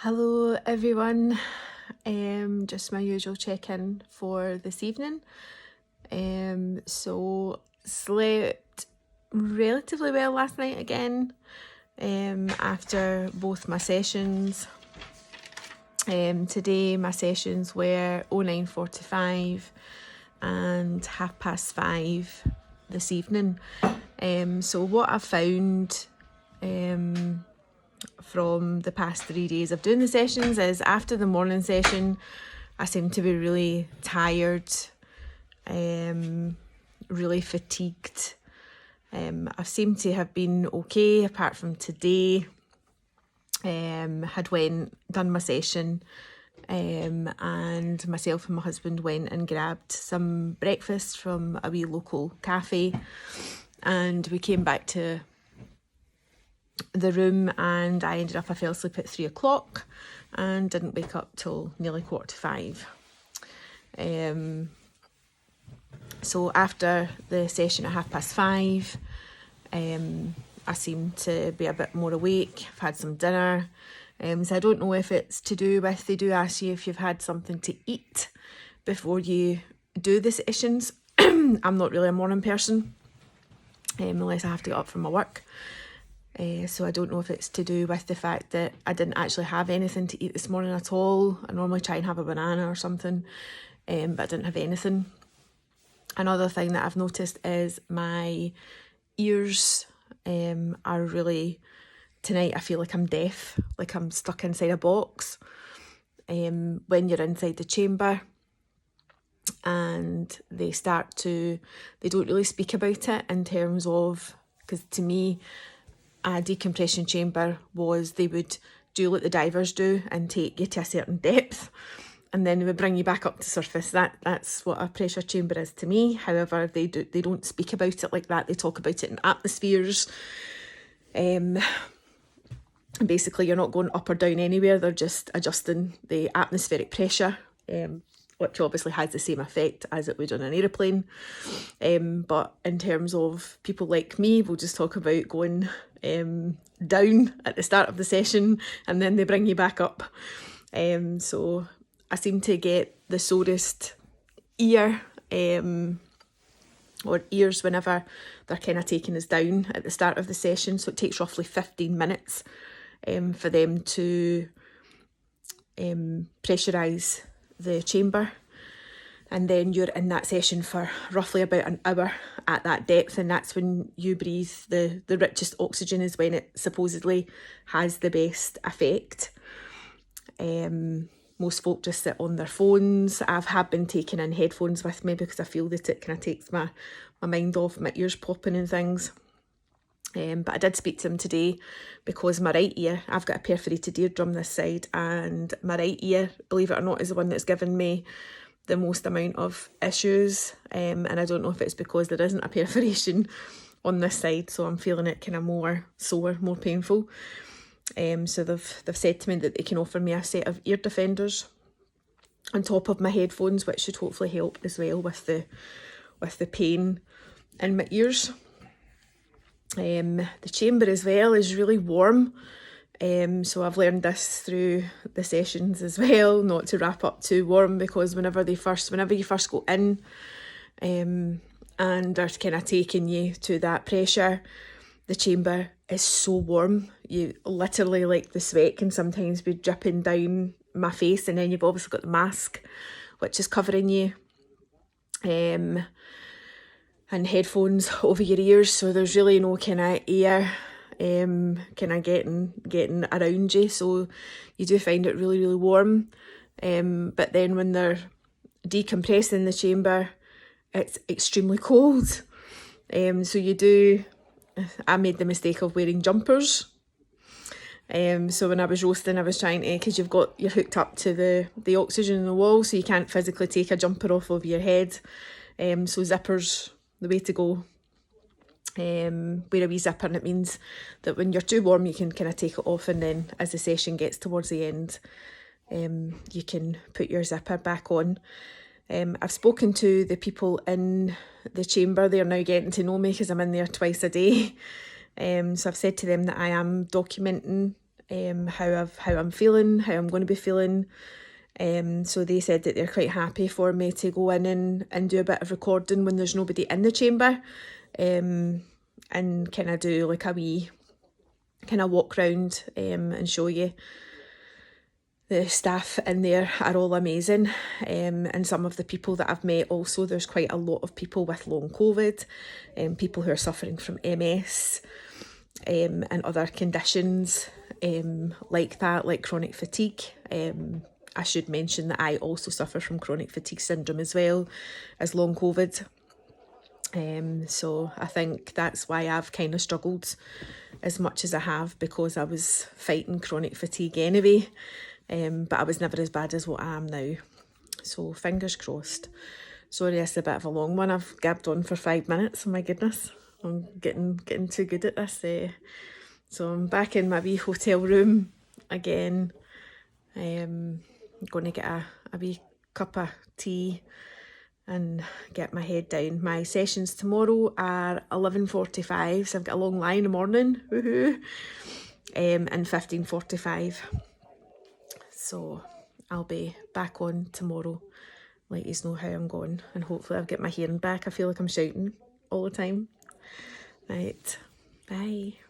Hello everyone, just my usual check-in for this evening. So slept relatively well last night again, after both my sessions. Today my sessions were 09:45 and 5:30 this evening. So what I've found from the past 3 days of doing the sessions is after the morning session I seem to be really tired, really fatigued. I seem to have been okay apart from today. Had done my session, and myself and my husband went and grabbed some breakfast from a wee local cafe, and we came back to the room and I fell asleep at 3 o'clock and didn't wake up till nearly 5:15. So after the session at 5:30, I seem to be a bit more awake. I've had some dinner, so I don't know if it's to do with, they do ask you if you've had something to eat before you do the sessions. I'm not really a morning person, unless I have to get up from my work. So I don't know if it's to do with the fact that I didn't actually have anything to eat this morning at all. I normally try and have a banana or something, but I didn't have anything. Another thing that I've noticed is my ears are really, tonight I feel like I'm deaf, like I'm stuck inside a box. When you're inside the chamber and they don't really speak about it in terms of, because to me, a decompression chamber was they would do like the divers do and take you to a certain depth and then they would bring you back up to surface. That's what a pressure chamber is to me. However, they don't speak about it like that. They talk about it in atmospheres. Basically you're not going up or down anywhere, they're just adjusting the atmospheric pressure, which obviously has the same effect as it would on an aeroplane. But in terms of people like me, we'll just talk about going down at the start of the session and then they bring you back up. So I seem to get the sorest ear, or ears whenever they're kind of taking us down at the start of the session. So it takes roughly 15 minutes for them to pressurise the chamber, and then you're in that session for roughly about an hour at that depth, and that's when you breathe the richest oxygen, is when it supposedly has the best effect. Most folk just sit on their phones. Have been taking in headphones with me because I feel that it kind of takes my mind off my ears popping and things. But I did speak to him today because my right ear, I've got a perforated eardrum this side, and my right ear, believe it or not, is the one that's given me the most amount of issues. And I don't know if it's because there isn't a perforation on this side, so I'm feeling it kind of more sore, more painful. So they've said to me that they can offer me a set of ear defenders on top of my headphones, which should hopefully help as well with the pain in my ears. The chamber as well is really warm, so I've learned this through the sessions as well, not to wrap up too warm, because whenever you first go in, and they're kind of taking you to that pressure, the chamber is so warm. You literally, like, the sweat can sometimes be dripping down my face, and then you've obviously got the mask which is covering you, and headphones over your ears, so there's really no kind of air kind of getting around you, so you do find it really, really warm. But then when they're decompressing the chamber, it's extremely cold. So I made the mistake of wearing jumpers. So when I was roasting, I was trying to, because you're hooked up to the oxygen in the wall, so you can't physically take a jumper off of your head. So zippers, the way to go. Wear a wee zipper, and it means that when you're too warm you can kind of take it off, and then as the session gets towards the end, you can put your zipper back on. I've spoken to the people in the chamber. They're now getting to know me because I'm in there twice a day. So I've said to them that I am documenting how I'm feeling, how I'm going to be feeling. So they said that they're quite happy for me to go in and do a bit of recording when there's nobody in the chamber, and kind of do like a wee kind of walk round and show you. The staff in there are all amazing, and some of the people that I've met also, there's quite a lot of people with long COVID, people who are suffering from MS, and other conditions like that, like chronic fatigue. I should mention that I also suffer from chronic fatigue syndrome as well as long COVID. So I think that's why I've kind of struggled as much as I have, because I was fighting chronic fatigue anyway. But I was never as bad as what I am now. So fingers crossed. Sorry, it's a bit of a long one. I've gabbed on for 5 minutes. Oh my goodness, I'm getting too good at this. So I'm back in my wee hotel room again. I'm going to get a wee cup of tea and get my head down. My sessions tomorrow are 11:45, so I've got a long line in the morning, woohoo, and 15:45. So I'll be back on tomorrow, let you know how I'm going, and hopefully I'll get my hearing back. I feel like I'm shouting all the time. Right, bye.